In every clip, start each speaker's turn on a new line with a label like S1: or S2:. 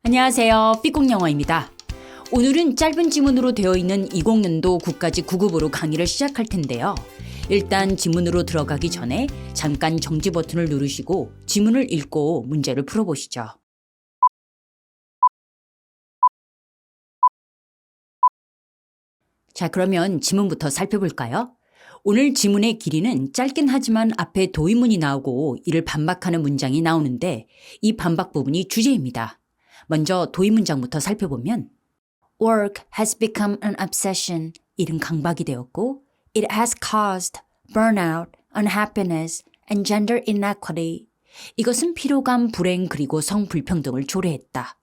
S1: 안녕하세요. 삐꽁영어입니다. 오늘은 짧은 지문으로 되어 있는 20년도 국가직 9급으로 강의를 시작할 텐데요. 일단 지문으로 들어가기 전에 잠깐 정지 버튼을 누르시고 지문을 읽고 문제를 풀어보시죠. 자, 그러면 지문부터 살펴볼까요? 오늘 지문의 길이는 짧긴 하지만 앞에 도입문이 나오고 이를 반박하는 문장이 나오는데 이 반박 부분이 주제입니다. 먼저 도입 문장부터 살펴보면 Work has become an obsession. 일은 강박이 되었고 It has caused burnout, unhappiness, and gender inequity. 이것은 피로감, 불행, 그리고 성불평등을 초래했다.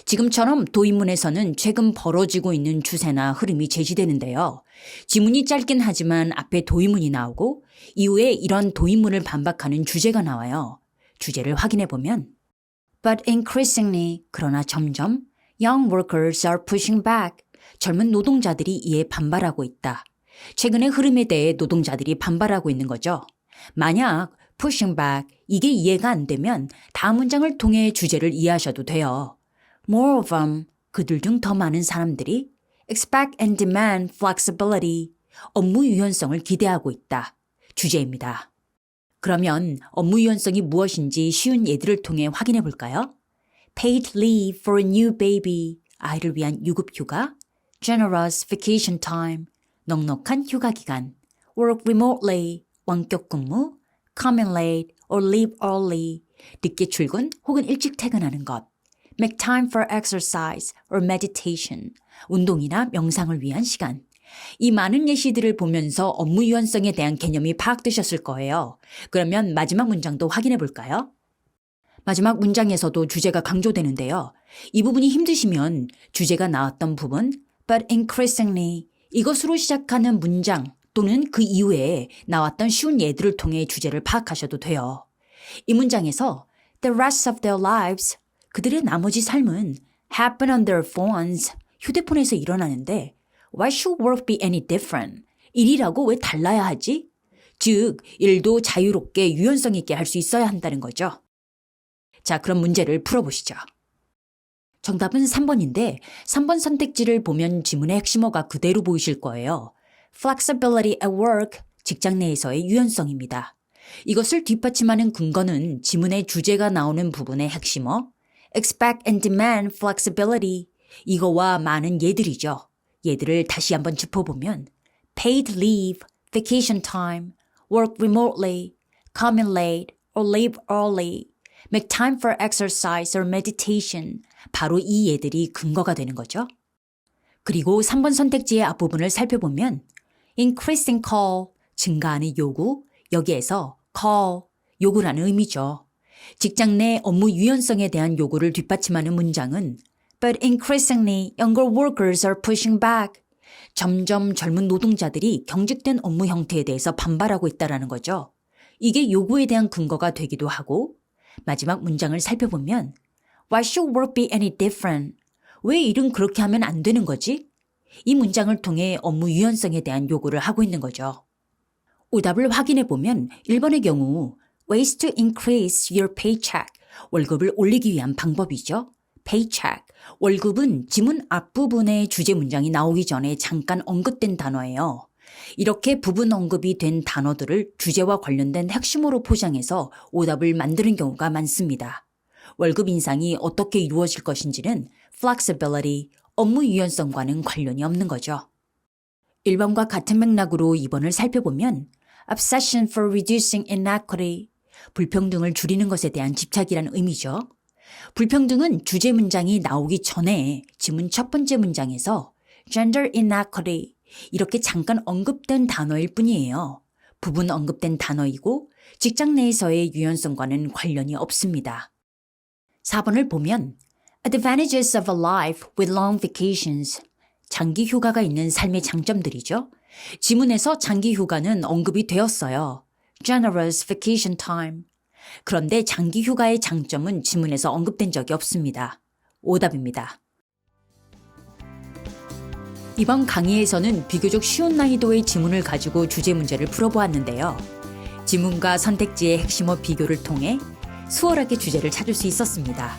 S1: 지금처럼 도입문에서는 최근 벌어지고 있는 추세나 흐름이 제시되는데요. 지문이 짧긴 하지만 앞에 도입문이 나오고 이후에 이런 도입문을 반박하는 주제가 나와요. 주제를 확인해보면 But increasingly, 그러나 점점 young workers are pushing back. 젊은 노동자들이 이에 반발하고 있다. 최근의 흐름에 대해 노동자들이 반발하고 있는 거죠. 만약 pushing back, 이게 이해가 안 되면 다음 문장을 통해 주제를 이해하셔도 돼요. More of them, 그들 중 더 많은 사람들이 expect and demand flexibility, 업무 유연성을 기대하고 있다. 주제입니다. 그러면 업무 유연성이 무엇인지 쉬운 예들을 통해 확인해 볼까요? Paid leave for a new baby, 아이를 위한 유급 휴가, generous vacation time, 넉넉한 휴가 기간, work remotely, 원격 근무, come in late or leave early, 늦게 출근 혹은 일찍 퇴근하는 것, make time for exercise or meditation, 운동이나 명상을 위한 시간. 이 많은 예시들을 보면서 업무 유연성에 대한 개념이 파악되셨을 거예요. 그러면 마지막 문장도 확인해 볼까요? 마지막 문장에서도 주제가 강조되는데요. 이 부분이 힘드시면 주제가 나왔던 부분 but increasingly 이것으로 시작하는 문장 또는 그 이후에 나왔던 쉬운 예들을 통해 주제를 파악하셔도 돼요. 이 문장에서 the rest of their lives 그들의 나머지 삶은 happen on their phones 휴대폰에서 일어나는데 Why should work be any different? 일이라고 왜 달라야 하지? 즉, 일도 자유롭게 유연성 있게 할 수 있어야 한다는 거죠. 자, 그럼 문제를 풀어보시죠. 정답은 3번인데 3번 선택지를 보면 지문의 핵심어가 그대로 보이실 거예요. Flexibility at work, 직장 내에서의 유연성입니다. 이것을 뒷받침하는 근거는 지문의 주제가 나오는 부분의 핵심어 Expect and demand flexibility, 이거와 많은 예들이죠. 얘들을 다시 한번 짚어보면 paid leave, vacation time, work remotely, come in late or leave early, make time for exercise or meditation. 바로 이 예들이 근거가 되는 거죠. 그리고 3번 선택지의 앞부분을 살펴보면 increasing call, 증가하는 요구, 여기에서 call, 요구라는 의미죠. 직장 내 업무 유연성에 대한 요구를 뒷받침하는 문장은 But increasingly, younger workers are pushing back. 점점 젊은 노동자들이 경직된 업무 형태에 대해서 반발하고 있다는 거죠. 이게 요구에 대한 근거가 되기도 하고 마지막 문장을 살펴보면 Why should work be any different? 왜 일은 그렇게 하면 안 되는 거지? 이 문장을 통해 업무 유연성에 대한 요구를 하고 있는 거죠. 오답을 확인해 보면 1번의 경우 Ways to increase your paycheck. 월급을 올리기 위한 방법이죠. paycheck. 월급은 지문 앞부분에 주제 문장이 나오기 전에 잠깐 언급된 단어예요. 이렇게 부분 언급이 된 단어들을 주제와 관련된 핵심어로 포장해서 오답을 만드는 경우가 많습니다. 월급 인상이 어떻게 이루어질 것인지는 flexibility, 업무 유연성과는 관련이 없는 거죠. 1번과 같은 맥락으로 2번을 살펴보면 obsession for reducing inequity, 불평등을 줄이는 것에 대한 집착이라는 의미죠. 불평등은 주제 문장이 나오기 전에 지문 첫 번째 문장에서 gender inequity 이렇게 잠깐 언급된 단어일 뿐이에요. 부분 언급된 단어이고 직장 내에서의 유연성과는 관련이 없습니다. 4번을 보면 advantages of a life with long vacations 장기 휴가가 있는 삶의 장점들이죠. 지문에서 장기 휴가는 언급이 되었어요. generous vacation time 그런데 장기 휴가의 장점은 지문에서 언급된 적이 없습니다. 오답입니다. 이번 강의에서는 비교적 쉬운 난이도의 지문을 가지고 주제 문제를 풀어보았는데요. 지문과 선택지의 핵심어 비교를 통해 수월하게 주제를 찾을 수 있었습니다.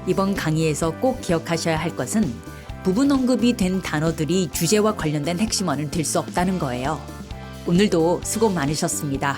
S1: 이번 강의에서 꼭 기억하셔야 할 것은 부분 언급이 된 단어들이 주제와 관련된 핵심어는 될 수 없다는 거예요. 오늘도 수고 많으셨습니다.